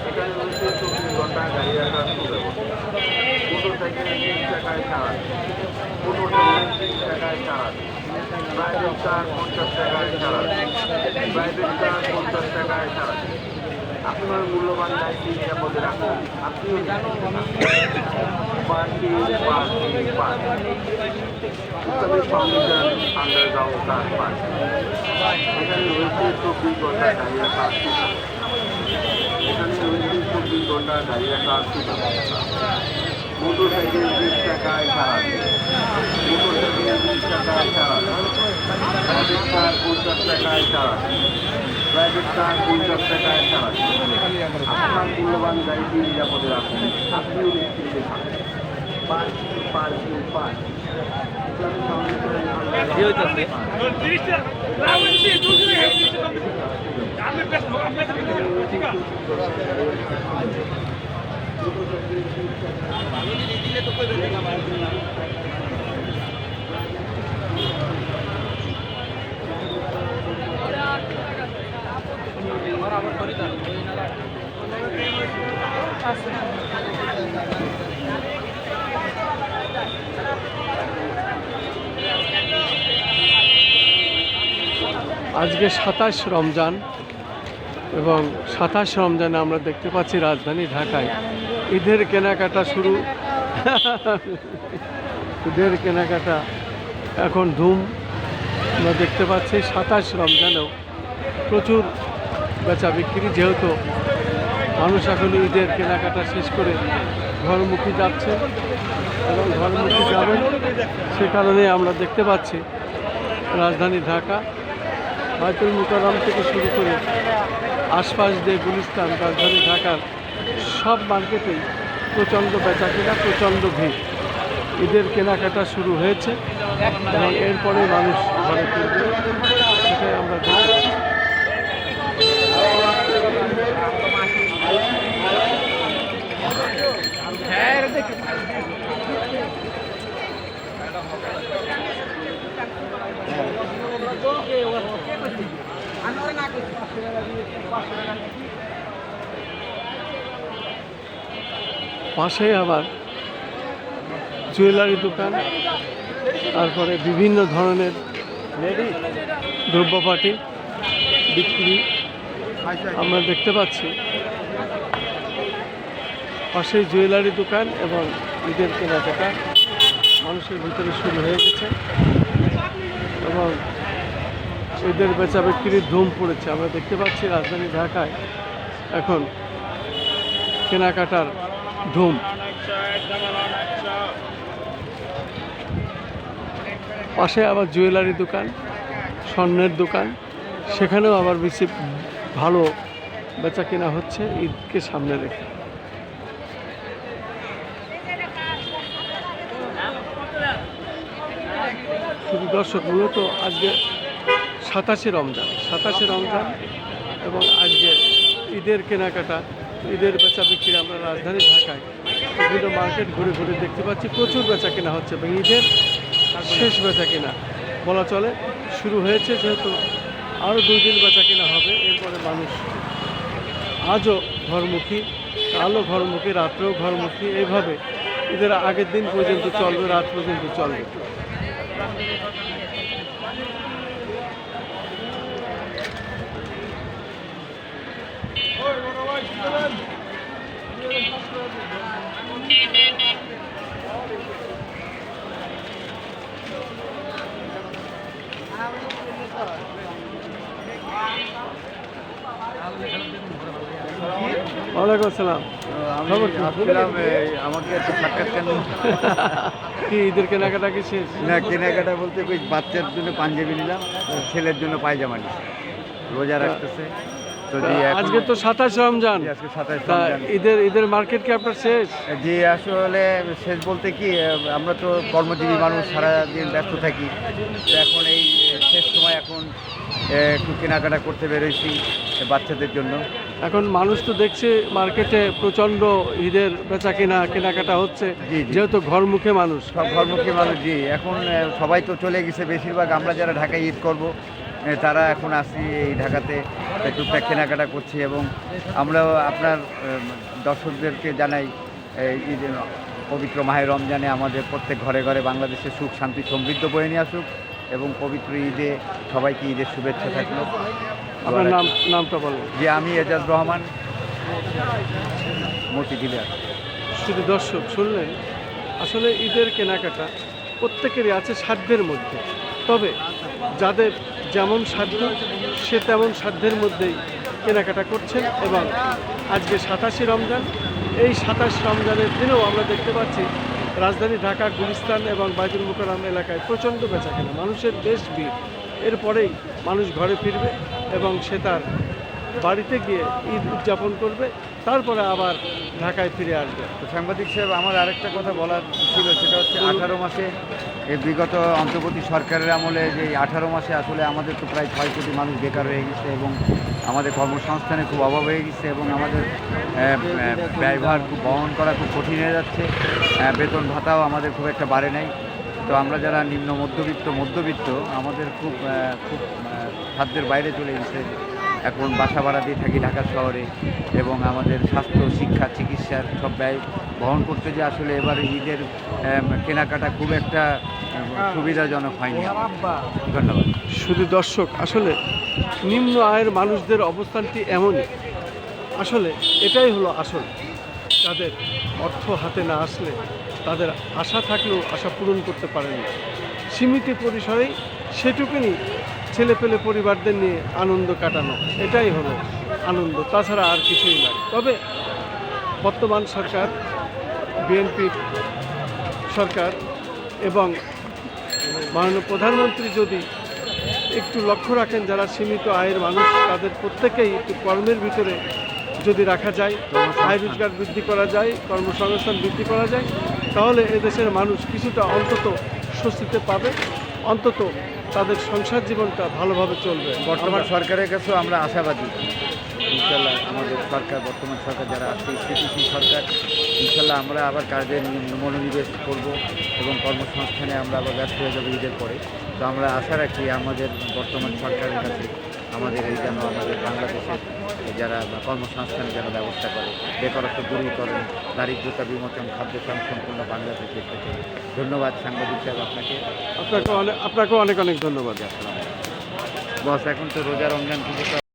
এখানে রয়েছে 24 ঘন্টা গাড়ি রাখার সুব্যবস্থা। মোটরসাইকেল 30 টাকায় ছাড়া, মোটরসাইকেল 30 টাকায় ছাড়া, প্রাইভেট কার 50 টাকায় ছাড়া, প্রাইভেট কার 50 টাকায় ছাড়া। আপনার মূল্যবান গাড়িটি নিরাপদে রাখুন, আপনিও party Islamic foundation underground car park. এখানে রয়েছে 24 ঘন্টা গাড়ি রাখার সুবিধা। এখানে রয়েছে 24 ঘন্টা গাড়ি রাখার সুব্যবস্থা। মোটরসাইকেল 20 টাকায় ছাড়া, মোটরসাইকেল 20 টাকায় ছাড়া, প্রাইভেট কার 50 টাকায় ছাড়া, প্রাইভেট কার 50 টাকায় ছাড়া। আপনার মূল্যবান গাড়িটি নিরাপদে রাখুন, আপনিও নিশ্চিন্তে থাকুন। আজকে 27 রমজান এবং 27 রমজানে আমরা দেখতে পাচ্ছি রাজধানী ঢাকায় ঈদের কেনাকাটা শুরু। ঈদের কেনাকাটা এখন ধুম আমরা দেখতে পাচ্ছি। 27 রমজানেও প্রচুর বেচা বিক্রি, যেহেতু মানুষ এখন ঈদের কেনাকাটা শেষ করে ঘরমুখী যাচ্ছে এবং ঘরমুখী যাবেন, সে কারণে আমরা দেখতে পাচ্ছি রাজধানী ঢাকা বায়তুল মুকাররম থেকে শুরু করে আশপাশ দিয়ে গুলিস্তান, রাজধানী ঢাকার সব মার্কেটেই প্রচণ্ড বেচাকেনা, প্রচণ্ড ভিড়। ঈদের কেনাকাটা শুরু হয়েছে এবং এরপরে মানুষ ঘরে ফিরবে, সেটাই আমরা দেখতে পাচ্ছি। পাশে আবার জুয়েলারি দোকান, তারপরে বিভিন্ন ধরনের দ্রব্যপাতি বিক্রি আমরা দেখতে পাচ্ছি। পাশে জুয়েলারি দোকান এবং ঈদের কেনাকাটা মানুষের ভিতরে শুরু হয়ে গেছে এবং ঈদের বেচা বিক্রির ধুম পড়েছে। আমরা দেখতে পাচ্ছি রাজধানী ঢাকায় এখন কেনাকাটার ধুম। পাশে আবার জুয়েলারি দোকান, স্বর্ণের দোকান, সেখানেও আবার বেশি ভালো বেচা কেনা হচ্ছে ঈদকে সামনে রেখে। শুধু দর্শক, মূলত আজকে 27 রমজান এবং আজকে ঈদের কেনাকাটা, ঈদের বেচা বিক্রি আমরা রাজধানী ঢাকায় বিভিন্ন মার্কেট ঘুরে ঘুরে দেখতে পাচ্ছি প্রচুর বেচা কেনা হচ্ছে এবং ঈদের শেষ বেচা কেনা বলা চলে শুরু হয়েছে, যেহেতু আরও 2 দিন বেচা কেনা হবে। এরপরে মানুষ আজও ঘরমুখী, কালও ঘরমুখী, রাত্রেও ঘরমুখী, এইভাবে ঈদের আগের দিন পর্যন্ত চলবে, রাত পর্যন্ত চলবে। ওয়ালাইকুম আসসালাম। আমাকে একটা সাক্ষাৎকার কি ঈদের কেনাকাটা কি শেষ? না, কেনাকাটা বলতে ওই বাচ্চার জন্য পাঞ্জাবি নিলাম, ছেলের জন্য পায়জামা নিলাম, রোজা রাখতেছে। আজকে তো 27 রমজান, আজকে 27 তা রমজান। ঈদের মার্কেট কি আপনার শেষ? জি, আসলে শেষ বলতে কি, আমরা তো কর্মজীবী মানুষ, সারাদিন ব্যস্ত থাকি। তো এখন এই শেষ সময় এখন একটু কেনাকাটা করতে বেরোইছি বাচ্চাদের জন্য। এখন মানুষ তো দেখছে মার্কেটে প্রচণ্ড ঈদের বেচা কেনাকাটা হচ্ছে, জি, জি। যেহেতু ঘরমুখে মানুষ। সব ঘরমুখী মানুষ, জি। এখন সবাই তো চলে গেছে, বেশিরভাগ আমরা যারা ঢাকায় ঈদ করব তারা এখন আসি এই ঢাকাতে টুকটাক কেনাকাটা করছি। এবং আমরাও আপনার দর্শকদেরকে জানাই ঈদ পবিত্র মাহে রমজানে আমাদের প্রত্যেক ঘরে ঘরে বাংলাদেশের সুখ শান্তি সমৃদ্ধ বয়ে নিয়ে আসুক এবং পবিত্র ঈদে সবাইকে ঈদের শুভেচ্ছা থাকলো। আপনার নামটা বলেন। যে আমি এজাজ রহমান, মতিঝিলের। শুধু দর্শক শুনলেন, আসলে ঈদের কেনাকাটা প্রত্যেকেরই আছে সাধ্যের মধ্যে, তবে যাদের যেমন সাধ্য সে তেমন সাধ্যের মধ্যেই কেনাকাটা করছেন। এবং আজকে 27শে রমজান, এই 27 রমজানের দিনেও আমরা দেখতে পাচ্ছি রাজধানী ঢাকা, গুলিস্তান এবং বাইতুল মোকাররম এলাকায় প্রচণ্ড বেচাকেনা, মানুষের বেশ ভিড়। এরপরেই মানুষ ঘরে ফিরবে এবং সে তার বাড়িতে গিয়ে ঈদ উদযাপন করবে, তারপরে আবার ঢাকায় ফিরে আসবে। তো সাংবাদিক সাহেব, আমার আরেকটা কথা বলার ছিল, সেটা হচ্ছে 18 মাসে এই বিগত অন্তর্বর্তী সরকারের আমলে যে 18 মাসে আসলে আমাদের তো প্রায় 6 কোটি মানুষ বেকার হয়ে গেছে এবং আমাদের কর্মসংস্থানের খুব অভাব হয়ে গেছে এবং আমাদের ব্যয়ভার খুব বহন করা খুব কঠিন হয়ে যাচ্ছে। বেতন ভাতাও আমাদের খুব একটা বাড়ে নাই। তো আমরা যারা নিম্ন মধ্যবিত্ত আমাদের খুব খাদ্যের বাইরে চলে গেছে। এখন বাসা ভাড়া দিয়ে থাকি ঢাকা শহরে এবং আমাদের স্বাস্থ্য, শিক্ষা, চিকিৎসার সব ব্যয় বহন করতে যে আসলে এবার ঈদের কেনাকাটা খুব একটা সুবিধাজনক হয়নি। ধন্যবাদ। শুধু দর্শক, আসলে নিম্ন আয়ের মানুষদের অবস্থানটি এমনই, আসলে এটাই হলো আসল। তাদের অর্থ হাতে না আসলে তাদের আশা থাকলেও আশা পূরণ করতে পারেন না। সীমিত পরিসরেই সেটুকুনি ছেলেপেলে পরিবারদের নিয়ে আনন্দ কাটানো, এটাই হলো আনন্দ, তাছাড়া আর কিছুই নয়। তবে বর্তমান সরকার, বিএনপির সরকার এবং মাননীয় প্রধানমন্ত্রী যদি একটু লক্ষ্য রাখেন যারা সীমিত আয়ের মানুষ, তাদের প্রত্যেকেই একটু কর্মের ভিতরে যদি রাখা যায়, আয় রোজগার বৃদ্ধি করা যায়, কর্মসংস্থান বৃদ্ধি করা যায়, তাহলে এদেশের মানুষ কিছুটা অন্তত স্বস্তিতে পাবে, অন্তত তাদের সংসার জীবনটা ভালোভাবে চলবে। বর্তমান সরকারের কাছেও আমরা আশাবাদী। ইনশাল্লাহ আমাদের সরকার, বর্তমান সরকার যারা আছে, স্থিতিশীল সরকার, ইনশাল্লাহ আমরা আবার কাজে মনোনিবেশ করব এবং কর্মসংস্থানে আমরা আবার ব্যস্ত হয়ে যাবো ঈদের পরে। তো আমরা আশা রাখি আমাদের বর্তমান সরকারের কাছে আমাদের এই যেন আমাদের বাংলাদেশের যারা কর্মসংস্থানের যেন ব্যবস্থা করে, বেকারত্ব দূরীকরণ, দারিদ্রতা বিমোচন, খাদ্য সম্পূর্ণ বাংলাদেশের থেকে। ধন্যবাদ সাংবাদিক সাহেব আপনাকে। আপনাকেও অনেক অনেক ধন্যবাদ। বস, এখন তো রোজা রমজান পুজো